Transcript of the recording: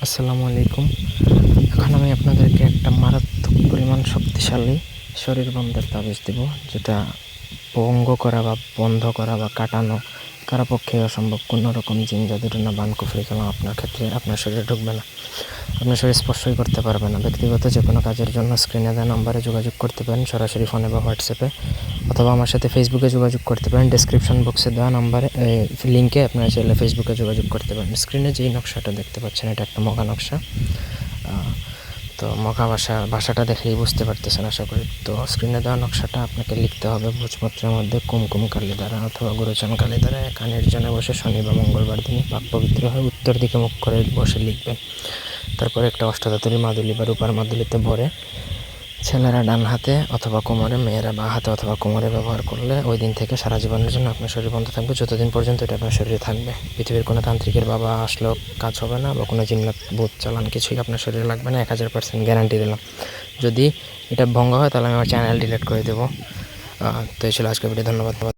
আসসালামু আলাইকুম। এখন আমি আপনাদেরকে একটা মারাত্মক পরিমাণ শক্তিশালী শরীর বন্ধের তাবিজ দেব, যেটা ভঙ্গ করা বা বন্ধ করা বা কাটানো কারো পক্ষে অসম্ভব। কোনো রকম জিন জাদুর না বান কুফরি কালাম আপনার ক্ষেত্রে আপনার শরীরে ঢুকবে না, আপনার শরীর স্পর্শই করতে পারবে না। ব্যক্তিগত যে কোনো কাজের জন্য স্ক্রিনে দেওয়া নাম্বারে যোগাযোগ করতে পারেন, সরাসরি ফোনে বা হোয়াটসঅ্যাপে, অথবা আমার সাথে ফেসবুকে যোগাযোগ করতে পারেন। ডেসক্রিপশন বক্সে দেওয়া নাম্বারে লিঙ্কে আপনারা চাইলে ফেসবুকে যোগাযোগ করতে পারেন। স্ক্রিনে যেই নকশাটা দেখতে পাচ্ছেন, এটা একটা মগা নকশা। তো মগা ভাষাটা দেখলেই বুঝতে পারতেছেন আশা করি। তো স্ক্রিনে দেওয়া নকশাটা আপনাকে লিখতে হবে ভোজপত্রের মধ্যে কুমকুম কালি দ্বারা অথবা গুরুচন কালি দ্বারা। একা নির্জনে বসে শনি বা মঙ্গলবার দিনে পাক পবিত্র হয়ে উত্তর দিকে মুখ করে বসে লিখবেন। তারপরে একটা অষ্টধাতুরী মাদুলি বা রূপার মাদুলিতে ভরে ছেলেরা ডান হাতে অথবা কোমরে, মেয়েরা বাঁ হাতে অথবা কোমরে ব্যবহার করলে ওই দিন থেকে সারা জীবনের জন্য আপনার শরীর বন্ধ থাকবে, যতদিন পর্যন্ত এটা আপনার শরীরে থাকবে। পৃথিবীর কোনো তান্ত্রিকের বাবা আসলেও কাজ হবে না, বা কোনো জিন্নাত ভূত চালান কিছুই আপনার শরীরে লাগবে না, 1000% গ্যারান্টি দিলাম। যদি এটা ভঙ্গ হয় তাহলে আমি আমার চ্যানেল ডিলিট করে দেবো। তো এই ছিল আজকের ভিডিও। ধন্যবাদ।